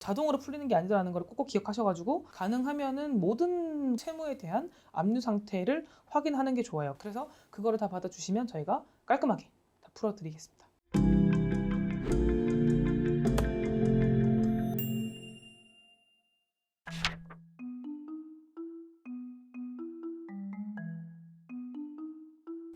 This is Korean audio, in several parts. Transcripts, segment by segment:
자동으로 풀리는 게 아니라는 걸 꼭 기억하셔가지고 가능하면은 모든 채무에 대한 압류 상태를 확인하는 게 좋아요. 그래서 그거를 다 받아주시면 저희가 깔끔하게 다 풀어드리겠습니다.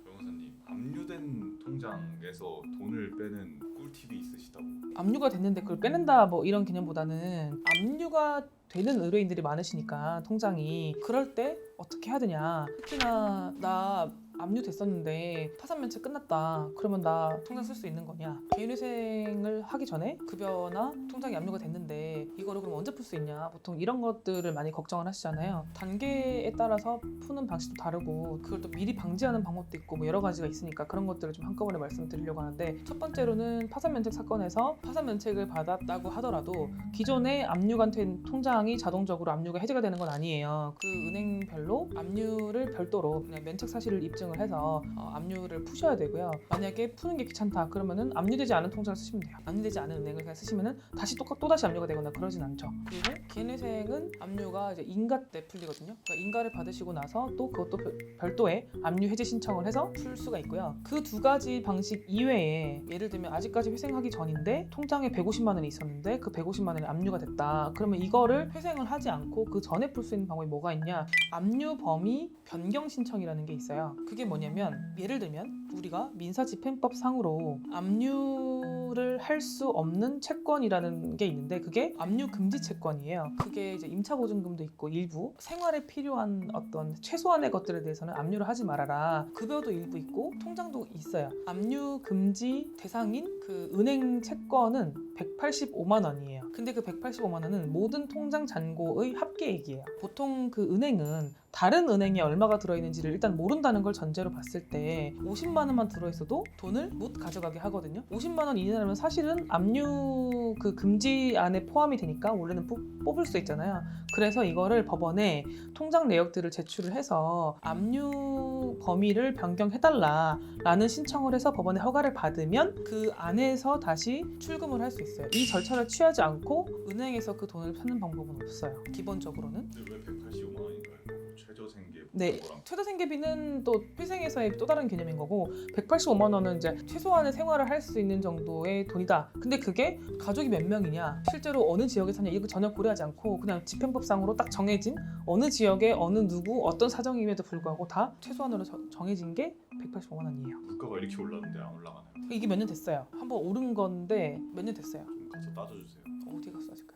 변호사님, 압류된 통장에서 돈을 빼는 꿀팁이 있으시다고. 압류가 됐는데 그걸 빼낸다 뭐 이런 개념보다는 압류가 되는 의뢰인들이 많으시니까 통장이 그럴 때 어떻게 해야 되냐. 특히나 나 압류됐었는데 파산면책 끝났다. 그러면 나 통장 쓸 수 있는 거냐. 개인회생을 하기 전에 급여나 통장이 압류가 됐는데 이거를 그럼 언제 풀 수 있냐. 보통 이런 것들을 많이 걱정을 하시잖아요. 단계에 따라서 푸는 방식도 다르고 그걸 또 미리 방지하는 방법도 있고 뭐 여러 가지가 있으니까 그런 것들을 좀 한꺼번에 말씀드리려고 하는데, 첫 번째로는 파산면책 사건에서 파산면책을 받았다고 하더라도 기존에 압류가 된 통장이 자동적으로 압류가 해제가 되는 건 아니에요. 그 은행별로 압류를 별도로 그냥 면책 사실을 입증을 해서 압류를 푸셔야 되고요. 만약에 푸는 게 귀찮다 그러면은 압류되지 않은 통장을 쓰시면 돼요. 압류되지 않은 은행을 그냥 쓰시면은 다시 또다시 압류가 되거나 그러진 않죠. 그리고 개인회생은 압류가 이제 인가 때 풀리거든요. 그러니까 인가를 받으시고 나서 또 그것도 별도의 압류 해제 신청을 해서 풀 수가 있고요. 그 두 가지 방식 이외에 예를 들면 아직까지 회생하기 전인데 통장에 150만 원이 있었는데 그 150만 원이 압류가 됐다. 그러면 이거를 회생을 하지 않고 그 전에 풀 수 있는 방법이 뭐가 있냐? 압류 범위 변경 신청이라는 게 있어요. 그게 뭐냐면 예를 들면 우리가 민사집행법 상으로 압류를 할 수 없는 채권이라는 게 있는데 그게 압류 금지 채권이에요. 그게 이제 임차보증금도 있고 일부 생활에 필요한 어떤 최소한의 것들에 대해서는 압류를 하지 말아라. 급여도 일부 있고 통장도 있어요. 압류 금지 대상인 그 은행 채권은 185만 원이에요. 근데 그 185만 원은 모든 통장 잔고의 합계액이에요. 보통 그 은행은 다른 은행에 얼마가 들어있는지를 일단 모른다는 걸 전제로 봤을 때 50만 원만 들어있어도 돈을 못 가져가게 하거든요. 50만 원 이내라면 사실은 압류 그 금지 안에 포함이 되니까 원래는 뽑을 수 있잖아요. 그래서 이거를 법원에 통장 내역들을 제출을 해서 압류 범위를 변경해달라라는 신청을 해서 법원의 허가를 받으면 그 안에서 다시 출금을 할 수 있어요. 이 절차를 취하지 않고 은행에서 그 돈을 찾는 방법은 없어요. 기본적으로는. 근데 왜 185만 원인가요? 최저생계 네, 거랑 최저생계비는 또 회생에서의 또 다른 개념인 거고 185만 원은 이제 최소한의 생활을 할 수 있는 정도의 돈이다. 근데 그게 가족이 몇 명이냐, 실제로 어느 지역에 사냐 이거 전혀 고려하지 않고 그냥 집행법상으로 딱 정해진 어느 지역에 어느 누구 어떤 사정임에도 불구하고 다 최소한으로 정해진 게 185만 원이에요. 물가가 이렇게 올랐는데 안 올라가나요? 이게 몇 년 됐어요. 한번 오른 건데 몇 년 됐어요. 좀 가서 따져주세요. 어디 가서 따질까요?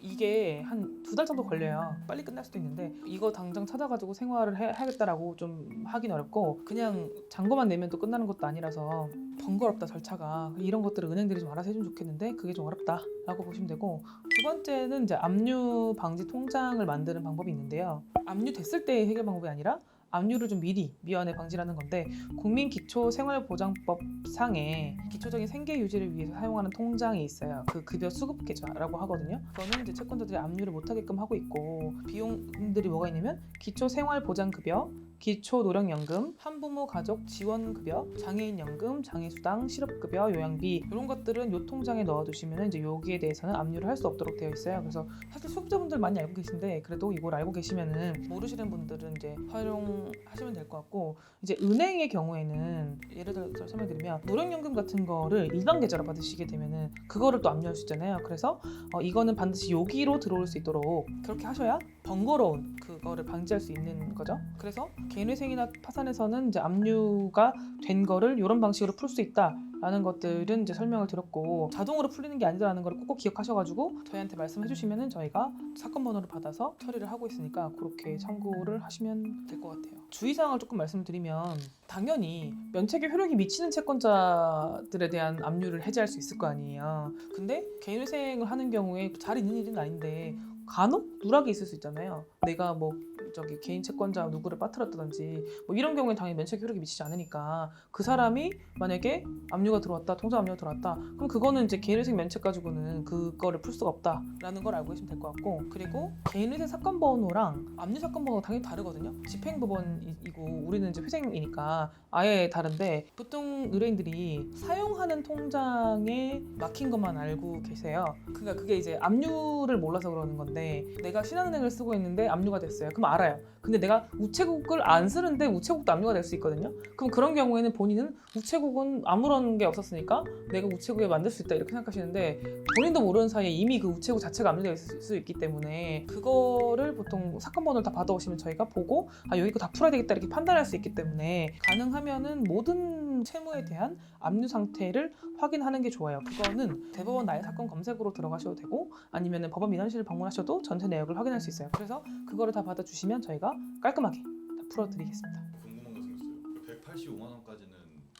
이게 한 2달 정도 걸려요. 빨리 끝날 수도 있는데 이거 당장 찾아가지고 생활을 해야겠다라고 좀 하긴 어렵고 그냥 잔고만 내면 또 끝나는 것도 아니라서 번거롭다 절차가. 이런 것들을 은행들이 좀 알아서 해주면 좋겠는데 그게 좀 어렵다라고 보시면 되고, 두 번째는 이제 압류 방지 통장을 만드는 방법이 있는데요. 압류 됐을 때의 해결 방법이 아니라 압류를 좀 미리 미연에 방지하는 건데, 국민기초생활보장법 상에 기초적인 생계 유지를 위해서 사용하는 통장이 있어요. 그 급여 수급 계좌라고 하거든요. 그거는 이제 채권자들이 압류를 못하게끔 하고 있고, 비용들이 뭐가 있냐면 기초생활보장급여, 기초노령연금, 한부모 가족 지원급여, 장애인연금, 장애수당, 실업급여, 요양비, 이런 것들은 요 통장에 넣어두시면 이제 여기에 대해서는 압류를 할 수 없도록 되어 있어요. 그래서 사실 수급자분들 많이 알고 계신데 그래도 이걸 알고 계시면은 모르시는 분들은 이제 활용하시면 될 것 같고, 이제 은행의 경우에는 예를 들어서 설명드리면 노령연금 같은 거를 일반 계좌로 받으시게 되면은 그거를 또 압류할 수 있잖아요. 그래서 이거는 반드시 여기로 들어올 수 있도록 그렇게 하셔야 번거로운 그거를 방지할 수 있는 거죠. 그래서 개인회생이나 파산에서는 이제 압류가 된 거를 이런 방식으로 풀 수 있다라는 것들은 이제 설명을 드렸고, 자동으로 풀리는 게 아니라는 걸 꼭 기억하셔가지고 저희한테 말씀해 주시면은 저희가 사건 번호를 받아서 처리를 하고 있으니까 그렇게 참고를 하시면 될 것 같아요. 주의사항을 조금 말씀드리면, 당연히 면책에 효력이 미치는 채권자들에 대한 압류를 해제할 수 있을 거 아니에요. 근데 개인회생을 하는 경우에 잘 있는 일은 아닌데 간혹 누락이 있을 수 있잖아요. 내가 뭐 저기 개인 채권자 누구를 빠뜨렸다든지 뭐 이런 경우에 당연히 면책 효력이 미치지 않으니까 그 사람이 만약에 압류가 들어왔다, 통장 압류가 들어왔다, 그럼 그거는 이제 개인회생 면책 가지고는 그거를 풀 수가 없다라는 걸 알고 계시면 될 것 같고, 그리고 개인회생 사건 번호랑 압류 사건 번호가 당연히 다르거든요. 집행법원이고 우리는 이제 회생이니까 아예 다른데, 보통 의뢰인들이 사용하는 통장에 막힌 것만 알고 계세요. 그러니까 그게 이제 압류를 몰라서 그러는 건데, 내가 신한은행을 쓰고 있는데 압류가 됐어요. 그럼 알아요. 근데 내가 우체국을 안 쓰는데 우체국도 압류가 될 수 있거든요. 그럼 그런 경우에는 본인은 우체국은 아무런 게 없었으니까 내가 우체국에 만들 수 있다 이렇게 생각하시는데, 본인도 모르는 사이에 이미 그 우체국 자체가 압류되어 있을 수 있기 때문에 그거를 보통 사건 번호를 다 받아오시면 저희가 보고 아 여기 거 다 풀어야 되겠다 이렇게 판단할 수 있기 때문에, 가능하면은 모든 채무에 대한 압류 상태를 확인하는 게 좋아요. 그거는 대법원 나의 사건 검색으로 들어가셔도 되고 아니면은 법원 민원실을 방문하셔도 전체 내역을 확인할 수 있어요. 그래서 그거를 다 받아주시면 저희가 깔끔하게 다 풀어드리겠습니다. 궁금한 거 생겼어요. 185만 원까지는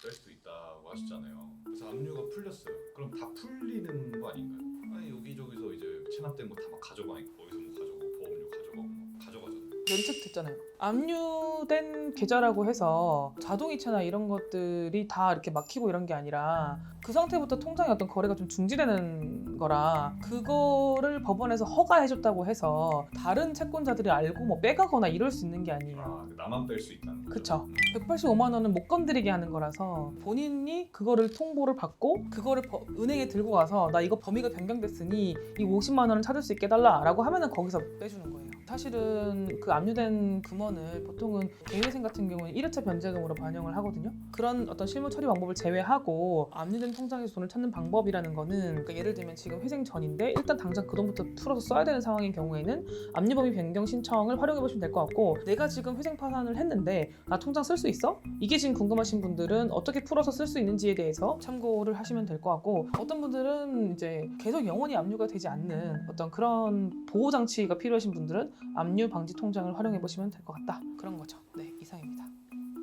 뗄 수 있다고 하셨잖아요. 그래서 압류가 풀렸어요. 그럼 다 풀리는 거 아닌가요? 아니 여기저기서 이제 체납된 거 다 막 가져가니까 어디서 뭐 가져가고 보험료 가져가고 뭐 가져가잖아요. 면책됐잖아요. 압류된 계좌라고 해서 자동이체나 이런 것들이 다 이렇게 막히고 이런 게 아니라 그 상태부터 통장의 어떤 거래가 좀 중지되는 거라, 그거를 법원에서 허가해줬다고 해서 다른 채권자들이 알고 뭐 빼가거나 이럴 수 있는 게 아니에요. 아, 나만 뺄 수 있다는 거죠? 그쵸. 185만 원은 못 건드리게 하는 거라서 본인이 그거를 통보를 받고 그거를 은행에 들고 가서 나 이거 범위가 변경됐으니 이 50만 원을 찾을 수 있게 해달라라고 하면은 거기서 빼주는 거예요. 사실은 그 압류된 금원을 보통은 개인회생 같은 경우는 1회차 변제금으로 반영을 하거든요. 그런 어떤 실무 처리 방법을 제외하고 압류된 통장에서 돈을 찾는 방법이라는 거는, 그러니까 예를 들면 지금 회생 전인데 일단 당장 그 돈부터 풀어서 써야 되는 상황인 경우에는 압류 범위 변경 신청을 활용해 보시면 될 것 같고, 내가 지금 회생 파산을 했는데 나 통장 쓸 수 있어? 이게 지금 궁금하신 분들은 어떻게 풀어서 쓸 수 있는지에 대해서 참고를 하시면 될 것 같고, 어떤 분들은 이제 계속 영원히 압류가 되지 않는 어떤 그런 보호 장치가 필요하신 분들은 압류 방지 통장을 활용해 보시면 될 것 같다, 그런 거죠. 네.